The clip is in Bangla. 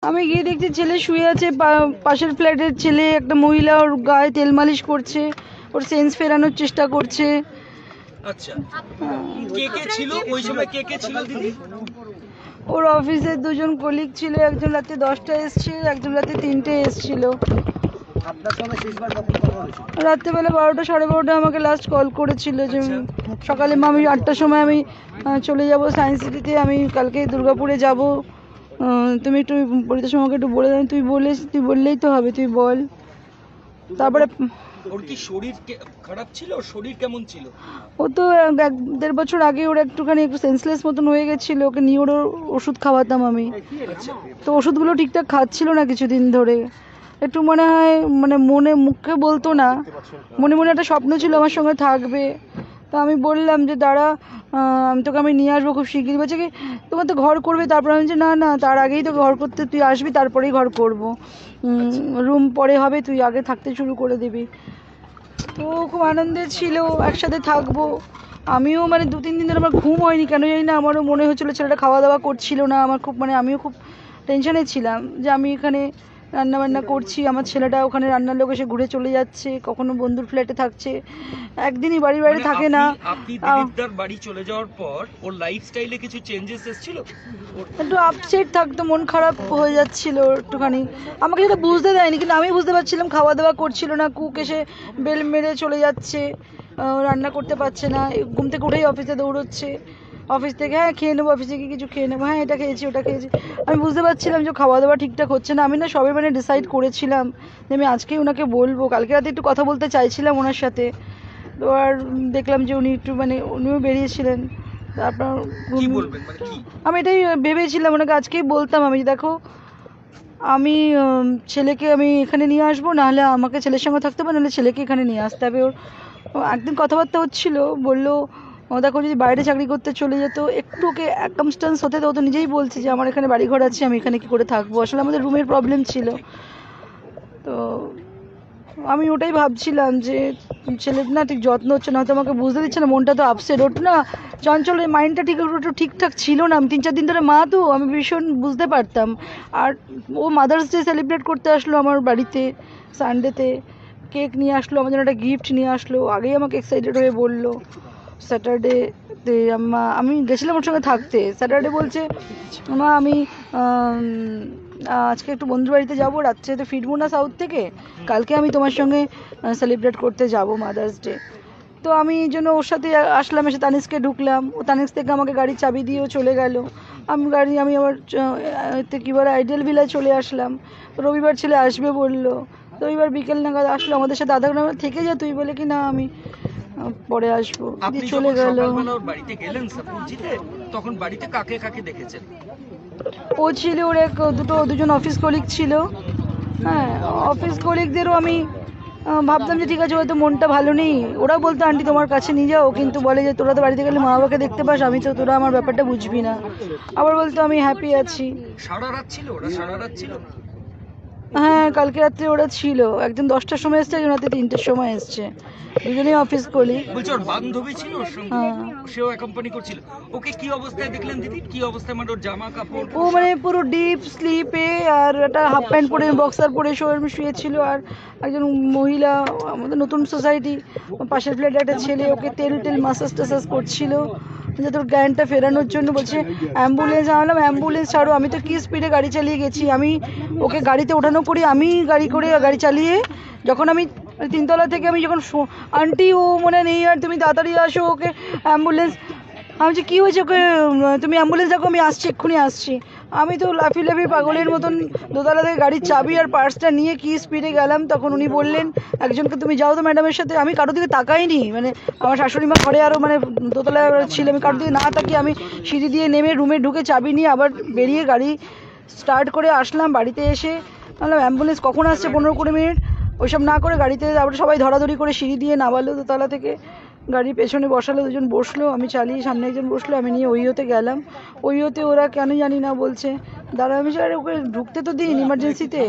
আমি গিয়ে দেখছি ছেলে শুয়ে আছে, পাশের ফ্ল্যাটের ছেলে একটা মহিলা ওর গায়ে তেল মালিশ করছে, ওর সেন্স ফেরানোর চেষ্টা করছে। আচ্ছা, কে কে ছিল ওই সময়, কে কে ছিল দিদি? ওর অফিসের দুজন কলিগ ছিল, একজন রাতে 10টায় এসছে, একজন রাতে 3টে এসছিল। রাত্রেবেলা 12টা 12:30 আমাকে লাস্ট কল করেছিল যে সকালে মা আমি 8টার সময় আমি চলে যাব সায়েন্স সিটিতে, আমি কালকে দুর্গাপুরে যাব, তুমি একটু পরিতোষ আমাকে একটু বলে দেন। তুই বললেই তো হবে, তুই বল। তারপরে ওর কি শরীর খারাপ ছিল? শরীর কেমন ছিল? ও তো 1-1.5 বছর আগে ওর একটু সেন্সলেস মতন হয়ে গেছিল, ওকে নিয়ে ওর ওষুধ খাওয়াতাম আমি। তো ওষুধগুলো ঠিকঠাক খাচ্ছিল না কিছুদিন ধরে, একটু মনে হয় মানে মুখে বলতো না, মনে মনে একটা স্বপ্ন ছিল আমার সঙ্গে থাকবে। তো আমি বললাম যে দাঁড়া, আমি নিয়ে আসবো খুব শিগগিরই। বলছে কি তোমার তো ঘর করবে, তারপর আমি বলছি না না, তার আগেই তো ঘর করতে, তুই আসবি তারপরেই ঘর করবো, রুম পরে হবে, তুই আগে থাকতে শুরু করে দিবি। তো খুব আনন্দে ছিল, একসাথে থাকবো। আমিও মানে 2-3 দিন ধরে আমার ঘুম হয়নি, কেন জানি না, আমারও মনে হচ্ছিলো ছেলেটা খাওয়া দাওয়া করছিল না। আমার খুব আমিও খুব টেনশনে ছিলাম যে আমি এখানে রান্নাবান্না করছি, আমার ছেলেটা ওখানে রান্নার লোক এসে ঘুরে চলে যাচ্ছে, কখনো বন্ধুর ফ্ল্যাটে থাকছে, একদিনই বাড়ি থাকে না। আপনি দিলীপদার বাড়ি চলে যাওয়ার পর ওর লাইফস্টাইলে কিছু চেঞ্জেস এসেছিল? একটু আপসেট থাকতো, মন খারাপ হয়ে যাচ্ছিল একটুখানি, আমাকে যেটা বুঝতে দেয়নি, কিন্তু আমি বুঝতে পারছিলাম খাওয়া দাওয়া করছিল না, কুক এসে বেল মেরে চলে যাচ্ছে, রান্না করতে পারছে না, ঘুম থেকে উঠেই অফিসে দৌড়চ্ছে, অফিস থেকে হ্যাঁ খেয়ে নেবো, অফিসে গিয়ে কিছু খেয়ে নেবো, হ্যাঁ এটা খেয়েছি ওটা খেয়েছি। আমি বুঝতে পারছিলাম যে খাওয়া দাওয়া ঠিকঠাক হচ্ছে না। আমি না সবে ডিসাইড করেছিলাম যে আমি আজকেই ওনাকে বলবো, কালকে রাতে একটু কথা বলতে চাইছিলাম ওনার সাথে। তো আর দেখলাম যে উনি একটু উনিও বেরিয়েছিলেন। তারপর আমি এটাই ভেবেছিলাম ওনাকে আজকেই বলতাম আমি, দেখো আমি ছেলেকে আমি এখানে নিয়ে আসবো, নাহলে আমাকে ছেলের সঙ্গে থাকতে হবে, নাহলে ছেলেকে এখানে নিয়ে আসতে হবে। ও একদিন কথাবার্তা হচ্ছিল, বললো ও দেখো যদি বাইরে চাকরি করতে চলে যেত, একটু ওকে অ্যাকামস্ট্যান্স হতে, তো ও তো নিজেই বলছে যে আমার এখানে বাড়িঘর আছে, আমি এখানে কী করে থাকবো, আসলে আমাদের রুমের প্রবলেম ছিল। তো আমি ওটাই ভাবছিলাম যে ছেলের না ঠিক যত্ন হচ্ছে না, হয়তো আমাকে বুঝতে দিচ্ছে না, মনটা তো আপসেট, ওর না চঞ্চল, মাইন্ডটা একটু ঠিকঠাক ছিল না। আমি 3-4 দিন ধরে মা, তো আমি ভীষণ বুঝতে পারতাম। আর ও মাদার্স ডে সেলিব্রেট করতে আসলো আমার বাড়িতে সানডেতে, কেক নিয়ে আসলো, আমার জন্য একটা গিফট নিয়ে আসলো, আগেই আমাকে এক্সাইটেড হয়ে বললো। স্যাটারডেতে আমি গেছিলাম ওর সঙ্গে থাকতে, স্যাটারডে বলছে মা আমি আজকে একটু বন্ধুর বাড়িতে যাবো, রাত্রে তো ফিরবো না সাউথ থেকে, কালকে আমি তোমার সঙ্গে সেলিব্রেট করতে যাব মাদার্স ডে। তো আমি এই জন্য ওর সাথে আসলাম, এসে তানিস্কে ঢুকলাম, ও তানিস থেকে আমাকে গাড়ির চাবি দিয়েও চলে গেল। আমি আবার কী বলে আইডিয়াল ভিলায় চলে আসলাম। রবিবার ছেলে আসবে বললো, তো রবিবার বিকেল নাগাদ আসলো, আমাদের সাথে আধা ঘন্টা থেকে যা তুই, বলে কি না আমি পরে আসবো, চলে গেল। তখন বাড়িতে কাকে কাকে দেখেছেন? ও ছিল, ওর দুজন অফিস কলিগ ছিল, হ্যাঁ অফিস কলিগদেরও আমি ভাবতাম যে ঠিক আছে হয়তো মনটা ভালো নেই, ওরা বলতো আন্টি তোমার কাছে নিয়ে যাও, কিন্তু বলে যে তোরা তো বাড়িতে গেলে মা বাবাকে দেখতে পাস, আমি তো তোরা আমার ব্যাপারটা বুঝবি না। আবার বলতো আমি হ্যাপি আছি। সারা রাত ছিল ওরা? সারা রাত ছিল? হ্যাঁ কালকে রাত্রে ওরা ছিল, একজন 10টার সময় এসছে, একজন রাতে 3টের সময় এসছে, দুজনেই অফিস কলিগ। বলছি ওর বান্ধবী ছিল ওর সঙ্গে, সেও অ্যাকম্পানি করছিল। ওকে কি অবস্থায় দেখলেন দিদি? কি অবস্থায়, মানে ওর জামা কাপড়? ও পুরো ডিপ স্লিপে, আর একটা হাফ প্যান্ট পরে বক্সার পরে শুয়েছিল। আর একজন মহিলা, আমাদের নতুন সোসাইটি পাশের ফ্ল্যাটে একটা ছেলে ওকে তেল মাসাজ টাসাজ করছিল যে তোর জ্ঞানটা ফেরানোর জন্য। বলছে অ্যাম্বুলেন্স আনলাম, অ্যাম্বুলেন্স ছাড়ো, আমি তো কি স্পিডে গাড়ি চালিয়ে গেছি, আমি ওকে গাড়িতে ওঠানো করি, আমি গাড়ি চালিয়ে যখন আমি 3তলা থেকে আমি যখন আন্টি ও মনে নেই আর তুমি তাড়াতাড়ি আসো, ওকে অ্যাম্বুলেন্স। আমি বলছি কী হয়েছে, ওকে তুমি অ্যাম্বুলেন্স দেখো, আমি আসছি, এক্ষুনি আসছি। আমি তো লাফি পাগলের মতন দোতলা থেকে গাড়ির চাবি আর পার্সটা নিয়ে কি স্পিডে গেলাম। তখন উনি বললেন একজনকে তুমি যাও তো ম্যাডামের সাথে। আমি কারোর দিকে তাকাইনি, আমার শাশুড়ি মা ঘরে আরও দোতলা ছিল, আমি কারোর দিকে না তাকিয়ে আমি সিঁড়ি দিয়ে নেমে রুমে ঢুকে চাবি নিয়ে আবার বেরিয়ে গাড়ি স্টার্ট করে আসলাম। বাড়িতে এসে বললাম অ্যাম্বুলেন্স কখন আসছে, 15-20 মিনিট, ওইসব না করে গাড়িতে আবার সবাই ধরাধরি করে সিঁড়ি দিয়ে নামালো দোতলা থেকে, গাড়ির পেছনে বসালো, দুজন বসলো, আমি চালিয়ে, সামনে একজন বসলো, আমি নিয়ে ওইওতে গেলাম। ওইওতে ওরা কেন জানি না বলছে দাঁড়া, আমি ওকে ঢুকতে তো দিন ইমার্জেন্সিতে।